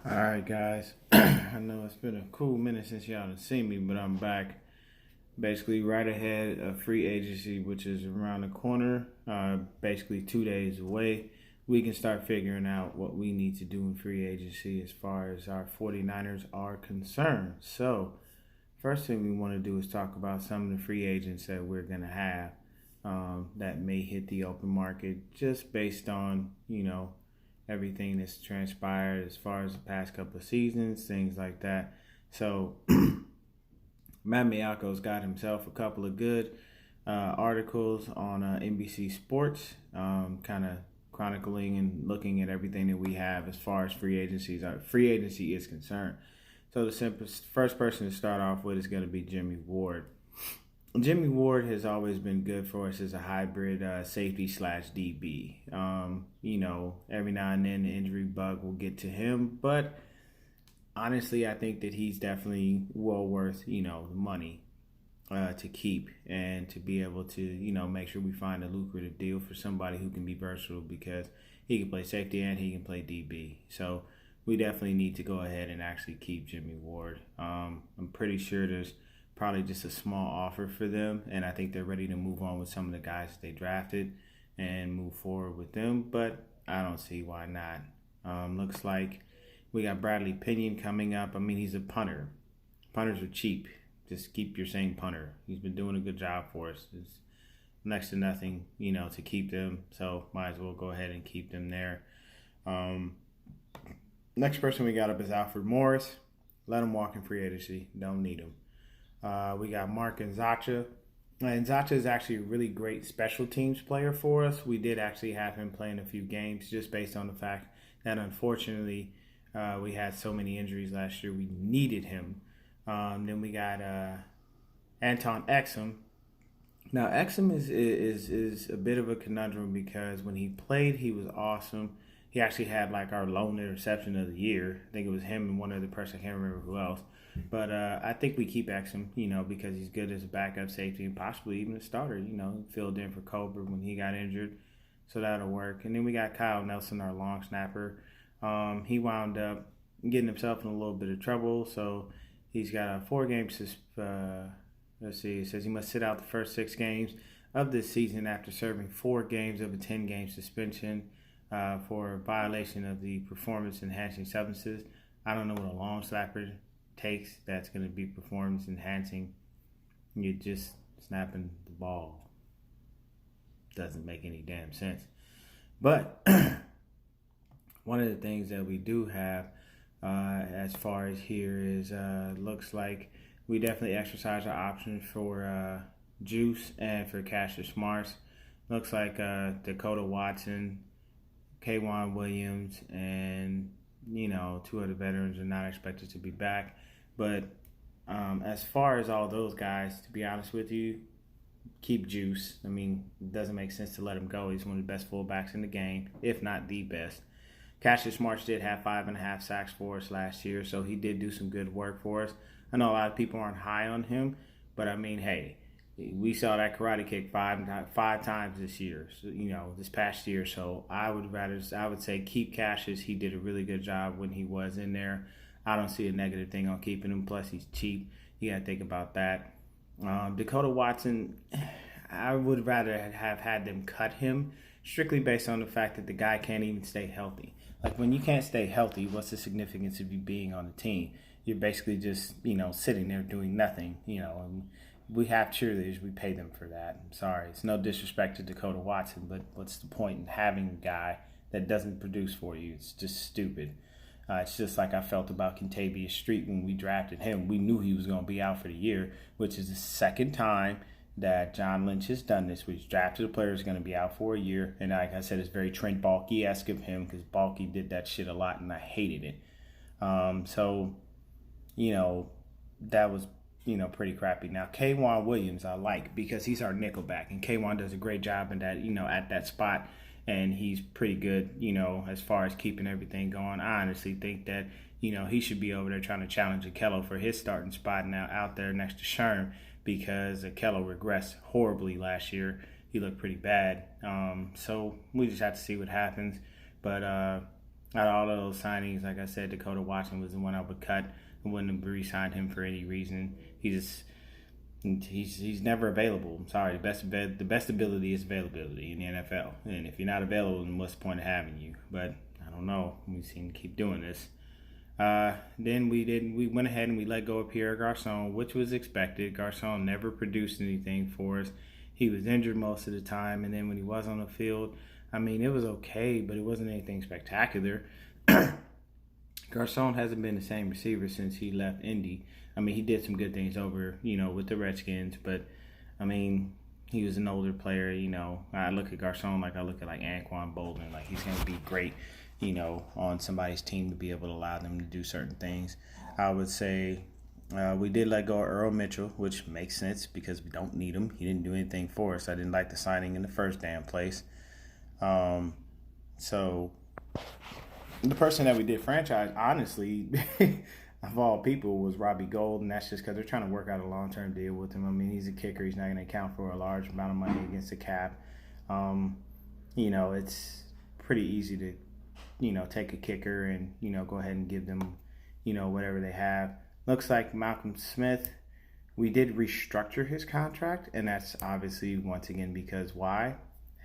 All right, guys. I know it's been a cool minute since y'all have seen me, but I'm back basically right ahead of free agency, which is around the corner, basically 2 days away. We can start figuring out what we need to do in free agency as far as our 49ers are concerned. So, first thing we want to do is talk about some of the free agents that we're going to have that may hit the open market just based on, everything that's transpired as far as the past couple of seasons, things like that. So, Matt Miako's got himself a couple of good articles on NBC Sports, kind of chronicling and looking at everything that we have as far as free agency is concerned. So the simplest first person to start off with is going to be Jimmy Ward. Jimmy Ward has always been good for us as a hybrid safety slash DB. Every now and then the injury bug will get to him, but honestly, I think that he's definitely well worth the money to keep and to be able to make sure we find a lucrative deal for somebody who can be versatile because he can play safety and he can play DB. So we definitely need to go ahead and actually keep Jimmy Ward. I'm pretty sure there's probably just a small offer for them, and I think they're ready to move on with some of the guys that they drafted and move forward with them, but I don't see why not. Looks like we got Bradley Pinion coming up. I mean, he's a punter. Punters are cheap. Just keep your same punter. He's been doing a good job for us. It's next to nothing, to keep them, so might as well go ahead and keep them there. Next person we got up is Alfred Morris. Let him walk in free agency. Don't need him. We got Mark Nzacha. Nzacha is actually a really great special teams player for us. We did actually have him playing a few games just based on the fact that unfortunately we had so many injuries last year. We needed him. Then we got Anton Exum. Now Exum is a bit of a conundrum because when he played, he was awesome. He actually had like our lone interception of the year. I think it was him and one other person. I can't remember who else. But I think we keep Exum, because he's good as a backup safety and possibly even a starter. Filled in for Cobra when he got injured. So that'll work. And then we got Kyle Nelson, our long snapper. He wound up getting himself in a little bit of trouble. So he's got a 4-game let's see, it says he must sit out the first 6 games of this season after serving 4 games of a 10-game suspension for violation of the performance-enhancing substances. I don't know what a long snapper takes that's going to be performance-enhancing. You're just snapping the ball. Doesn't make any damn sense. But one of the things that we do have as far as here is looks like we definitely exercise our options for Juice and for Cassius Smarts. Looks like Dakota Watson, K'Wan Williams, and 2 other veterans are not expected to be back. But as far as all those guys, to be honest with you, keep Juice. I mean, it doesn't make sense to let him go. He's one of the best fullbacks in the game, if not the best. Cassius March did have 5.5 sacks for us last year, so he did do some good work for us. I know a lot of people aren't high on him, but I mean, hey, we saw that karate kick five times this year, this past year. So I would say keep Cassius. He did a really good job when he was in there. I don't see a negative thing on keeping him. Plus, he's cheap. You got to think about that. Dakota Watson, I would rather have had them cut him strictly based on the fact that the guy can't even stay healthy. Like, when you can't stay healthy, what's the significance of you being on the team? You're basically just, sitting there doing nothing, and we have cheerleaders, we pay them for that. I'm sorry, it's no disrespect to Dakota Watson, but what's the point in having a guy that doesn't produce for you? It's just stupid. It's just like I felt about Kentavious Street when we drafted him. We knew he was going to be out for the year, which is the second time that John Lynch has done this. We drafted a player who's going to be out for a year, and like I said, it's very Trent Baalke-esque of him because Baalke did that shit a lot, and I hated it. That was pretty crappy. Now, K'Wan Williams I like because he's our nickelback, and K'Wan does a great job in that, at that spot, and he's pretty good, as far as keeping everything going. I honestly think that, he should be over there trying to challenge Akello for his starting spot now out there next to Sherm because Akello regressed horribly last year. He looked pretty bad. So we just have to see what happens. But Out of all of those signings, like I said, Dakota Watson was the one I would cut. I wouldn't have re-signed him for any reason. He's never available. I'm sorry. The best ability is availability in the NFL. And if you're not available, then what's the point of having you? But I don't know. We seem to keep doing this. Then we went ahead and we let go of Pierre Garçon, which was expected. Garçon never produced anything for us. He was injured most of the time, and then when he was on the field, I mean, it was okay, but it wasn't anything spectacular. Garcon hasn't been the same receiver since he left Indy. I mean, he did some good things over, with the Redskins, but I mean, he was an older player. I look at Garcon like I look at like Anquan Bolden, like he's going to be great, on somebody's team to be able to allow them to do certain things. I would say we did let go of Earl Mitchell, which makes sense because we don't need him. He didn't do anything for us. I didn't like the signing in the first damn place. So the person that we did franchise, honestly, of all people, was Robbie Gould, and that's just because they're trying to work out a long-term deal with him. I mean, he's a kicker. He's not going to account for a large amount of money against the cap. It's pretty easy to, take a kicker and, go ahead and give them, whatever they have. Looks like Malcolm Smith, we did restructure his contract, and that's obviously, once again, because why?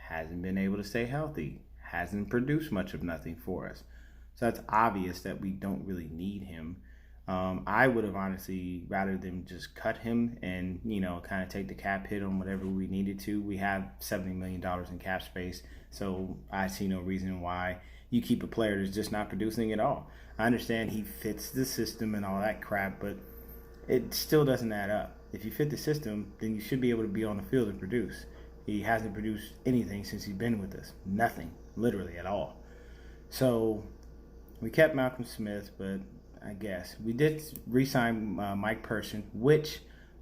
Hasn't been able to stay healthy. Hasn't produced much of nothing for us. So that's obvious that we don't really need him. I would have honestly rather than just cut him and, kind of take the cap hit on whatever we needed to. We have $70 million in cap space, so I see no reason why you keep a player that's just not producing at all. I understand he fits the system and all that crap, but it still doesn't add up. If you fit the system, then you should be able to be on the field and produce. He hasn't produced anything since he's been with us. Nothing, literally at all. So we kept Malcolm Smith, but I guess we did re-sign Mike Person, which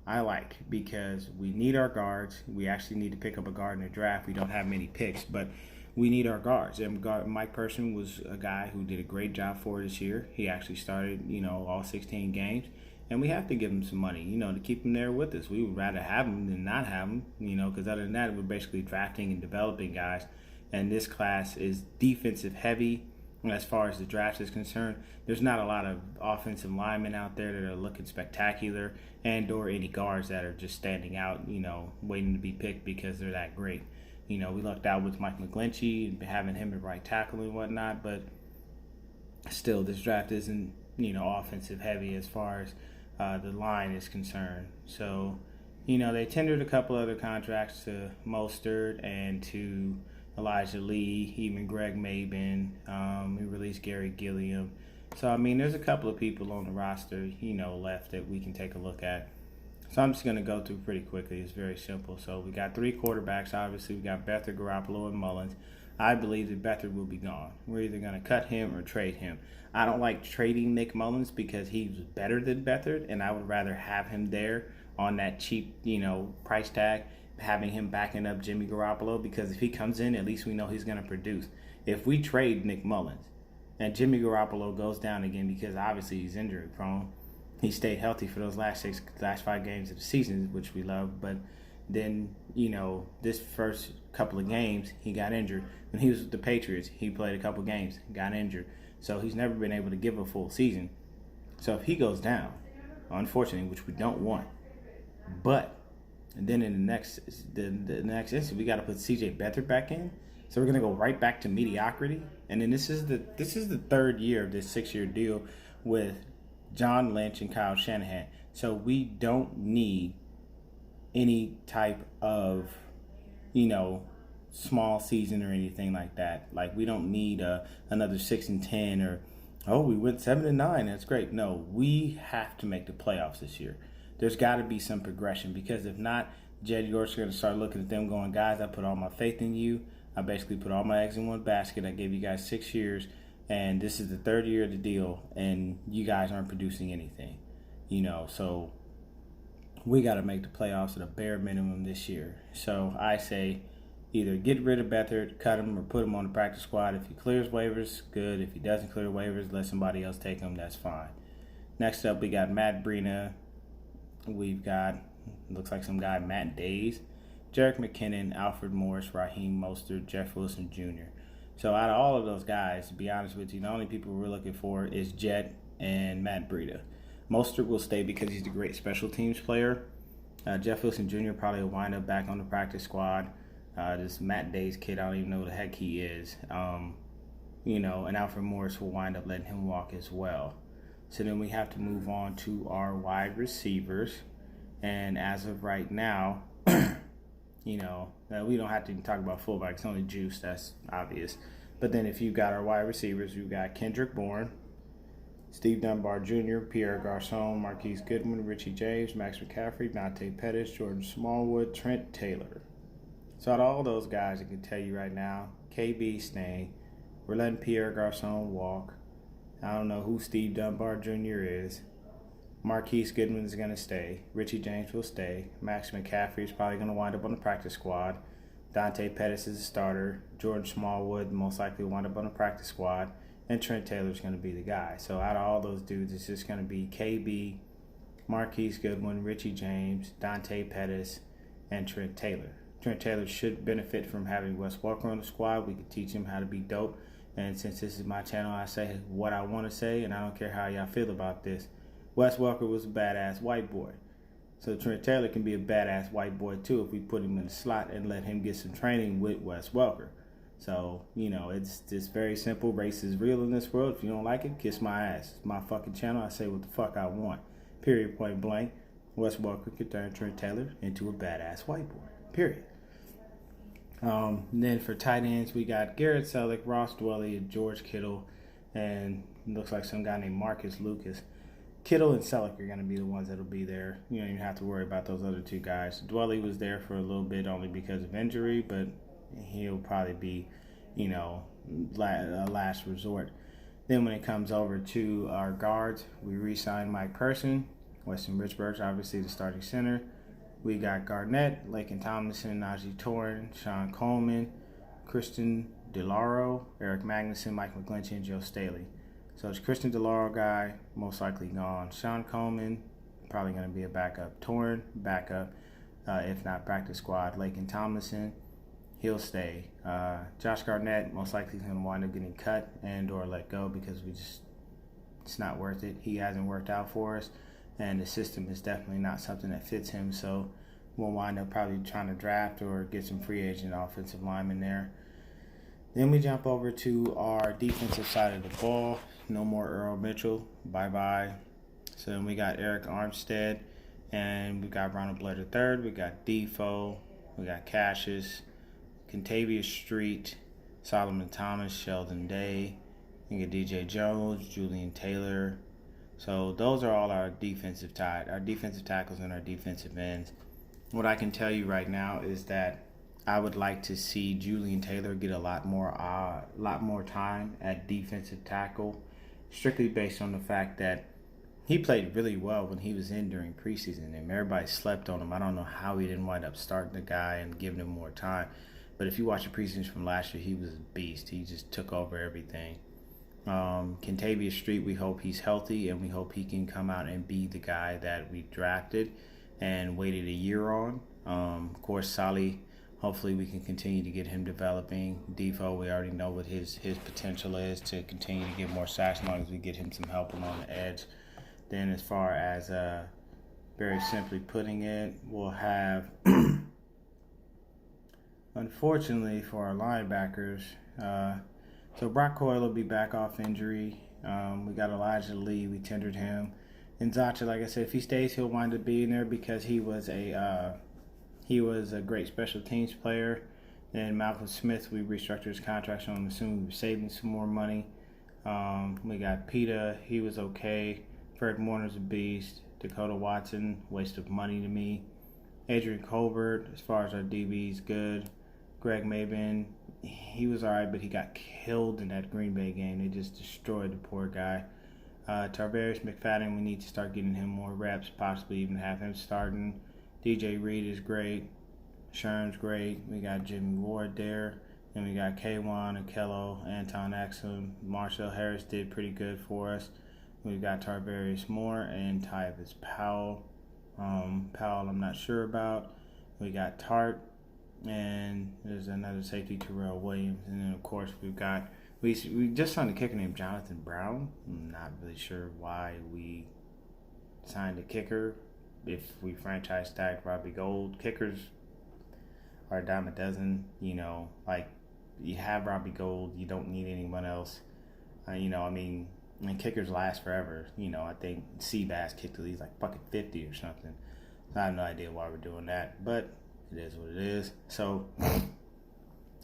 I like because we need our guards. We actually need to pick up a guard in the draft. We don't have many picks, but we need our guards. And Mike Person was a guy who did a great job for this year. He actually started, all 16 games. And we have to give him some money, to keep him there with us. We would rather have him than not have him, because other than that, we're basically drafting and developing guys. And this class is defensive heavy as far as the draft is concerned. There's not a lot of offensive linemen out there that are looking spectacular and/or any guards that are just standing out, waiting to be picked because they're that great. We lucked out with Mike McGlinchey and having him at right tackle and whatnot, but still, this draft isn't, offensive heavy as far as the line is concerned. So, they tendered a couple other contracts to Mostert and to Elijah Lee, even Greg Mabin. We released Gary Gilliam. So, I mean, there's a couple of people on the roster, left that we can take a look at. So I'm just going to go through pretty quickly. It's very simple. So we got 3 quarterbacks. Obviously, we got Beathard, Garoppolo, and Mullins. I believe that Beathard will be gone. We're either going to cut him or trade him. I don't like trading Nick Mullins because he's better than Beathard, and I would rather have him there on that cheap, price tag, having him backing up Jimmy Garoppolo, because if he comes in, at least we know he's going to produce. If we trade Nick Mullins and Jimmy Garoppolo goes down again because obviously he's injury prone, he stayed healthy for those last 5 games of the season, which we love, but then, this first couple of games, he got injured. When he was with the Patriots, he played a couple games, got injured. So he's never been able to give a full season. So if he goes down, unfortunately, which we don't want, but then in the next instance, we got to put C.J. Beathard back in. So we're gonna go right back to mediocrity. And then this is the 3rd year of this 6-year deal with John Lynch and Kyle Shanahan. So we don't need any type of, small season or anything like that. Like, we don't need another 6-10 or, we went 7-9. That's great. No, we have to make the playoffs this year. There's got to be some progression, because if not, Jed York's going to start looking at them going, guys, I put all my faith in you. I basically put all my eggs in one basket. I gave you guys 6 years, and this is the 3rd year of the deal, and you guys aren't producing anything. So we got to make the playoffs at a bare minimum this year. So I say either get rid of Beathard, cut him, or put him on the practice squad. If he clears waivers, good. If he doesn't clear waivers, let somebody else take him. That's fine. Next up, we got Matt Breida. We've got, looks like some guy, Matt Days, Jerick McKinnon, Alfred Morris, Raheem Mostert, Jeff Wilson Jr. So out of all of those guys, to be honest with you, the only people we're looking for is Jet and Matt Breida. Mostert will stay because he's a great special teams player. Jeff Wilson Jr. probably will wind up back on the practice squad. This Matt Days kid, I don't even know who the heck he is. And Alfred Morris will wind up letting him walk as well. So then we have to move on to our wide receivers. And as of right now, we don't have to even talk about fullback. It's only Juice, that's obvious. But then if you've got our wide receivers, we've got Kendrick Bourne, Steve Dunbar Jr., Pierre Garcon, Marquise Goodwin, Richie James, Max McCaffrey, Dante Pettis, Jordan Smallwood, Trent Taylor. So out of all those guys, I can tell you right now, KB staying. We're letting Pierre Garcon walk. I don't know who Steve Dunbar Jr. is. Marquise Goodwin is going to stay. Richie James will stay. Max McCaffrey is probably going to wind up on the practice squad. Dante Pettis is a starter. Jordan Smallwood most likely will wind up on the practice squad. And Trent Taylor is going to be the guy. So out of all those dudes, it's just going to be KB, Marquise Goodwin, Richie James, Dante Pettis, and Trent Taylor. Trent Taylor should benefit from having Wes Welker on the squad. We could teach him how to be dope. And since this is my channel, I say what I want to say, and I don't care how y'all feel about this. Wes Welker was a badass white boy. So Trent Taylor can be a badass white boy too if we put him in the slot and let him get some training with Wes Welker. So, it's just very simple. Race is real in this world. If you don't like it, kiss my ass. It's my fucking channel. I say what the fuck I want. Period, point blank. Wes Welker could turn Trent Taylor into a badass white boy. Period. Then for tight ends, we got Garrett Selleck, Ross Dwelly, and George Kittle, and looks like some guy named Marcus Lucas. Kittle and Selleck are going to be the ones that will be there. You don't even have to worry about those other two guys. Dwelly was there for a little bit only because of injury, but he'll probably be, a last resort. Then when it comes over to our guards, we re-signed Mike Person, Weston Richburg, obviously the starting center. We got Garnett, Laken Tomlinson, Najee Torin, Sean Coleman, Christian DeLauro, Eric Magnuson, Mike McGlinchey, and Joe Staley. So it's Christian DeLauro guy, most likely gone. Sean Coleman, probably going to be a backup. Torin, backup, if not practice squad. Laken Tomlinson, he'll stay. Josh Garnett, most likely going to wind up getting cut and or let go because it's not worth it. He hasn't worked out for us. And the system is definitely not something that fits him, so we'll wind up probably trying to draft or get some free agent offensive linemen there. Then we jump over to our defensive side of the ball. No more Earl Mitchell. Bye-bye. So then we got Eric Armstead, and we got Ronald Blair III. We got Defoe. We got Cassius, Contavious Street, Solomon Thomas, Sheldon Day. We got DJ Jones, Julian Taylor. So those are all our defensive tackles and our defensive ends. What I can tell you right now is that I would like to see Julian Taylor get a lot more time at defensive tackle, strictly based on the fact that he played really well when he was in during preseason, and everybody slept on him. I don't know how he didn't wind up starting the guy and giving him more time. But if you watch the preseason from last year, he was a beast. He just took over everything. Contavious Street, we hope he's healthy, and we hope he can come out and be the guy that we drafted and waited a year on. Of course, Solly, hopefully we can continue to get him developing. Defoe, we already know what his potential is to continue to get more sacks as long as we get him some help along the edge. Then as far as very simply putting it, we'll have, unfortunately for our linebackers, so Brock Coyle will be back off injury. We got Elijah Lee. We tendered him. And Zacha, like I said, if he stays, he'll wind up being there because he was a great special teams player. And Malcolm Smith, we restructured his contract, so I'm assuming we were saving some more money. We got Peta. He was okay. Fred Warner's a beast. Dakota Watson, waste of money to me. Adrian Colbert, as far as our DBs, good. Greg Maben, he was all right, but he got killed in that Green Bay game. They just destroyed the poor guy. Tarvarius McFadden, we need to start getting him more reps, possibly even have him starting. DJ Reed is great. Sherm's great. We got Jimmy Ward there. Then we got Kwan, Akello, Anton Exum. Marcel Harris did pretty good for us. We got Tarvarius Moore and Tyvis Powell. Powell, I'm not sure about. We got Tart. and there's another safety, Terrell Williams, and then of course we just signed a kicker named Jonathan Brown. I'm not really sure why we signed a kicker. If we franchise tag Robbie Gould, kickers are a dime a dozen. Like you have Robbie Gould, you don't need anyone else. And kickers last forever. I think Seabass kicked at least like fucking 50 or something. I have no idea why we're doing that, but it is what it is. So,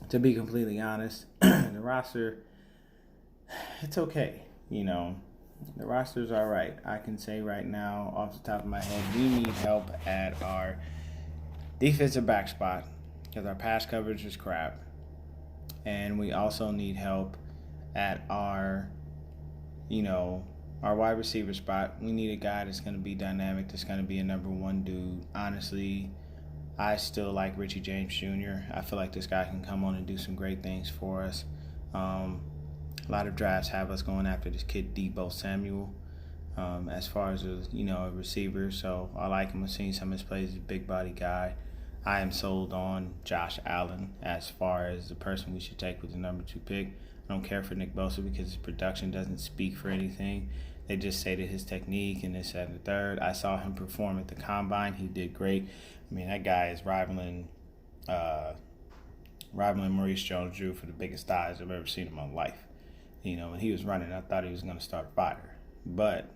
to be completely honest, the roster, it's okay. The roster's all right. I can say right now, off the top of my head, we need help at our defensive back spot because our pass coverage is crap. And we also need help at our wide receiver spot. We need a guy that's going to be dynamic, that's going to be a number one dude. Honestly, I still like Richie James Jr. I feel like this guy can come on and do some great things for us. A lot of drafts have us going after this kid Deebo Samuel as far as a receiver. So I like him. I've seen some of his plays. He's a big body guy. I am sold on Josh Allen as far as the person we should take with the number 2 pick. I don't care for Nick Bosa because his production doesn't speak for anything. They just say that his technique and this, that, and the third. I saw him perform at the Combine. He did great. I mean, that guy is rivaling Maurice Jones-Drew for the biggest thighs I've ever seen in my life. When he was running, I thought he was going to start fire. But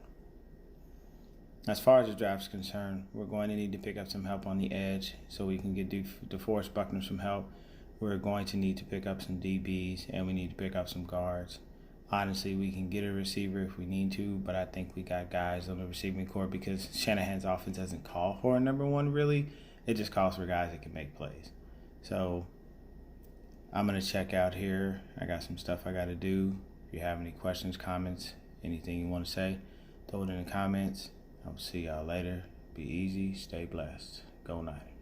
as far as the draft's concerned, we're going to need to pick up some help on the edge so we can get DeForest Buckner some help. We're going to need to pick up some DBs, and we need to pick up some guards. Honestly, we can get a receiver if we need to, but I think we got guys on the receiving corps because Shanahan's offense doesn't call for a number one, really. It just calls for guys that can make plays. So I'm going to check out here. I got some stuff I got to do. If you have any questions, comments, anything you want to say, throw it in the comments. I'll see y'all later. Be easy. Stay blessed. Go night.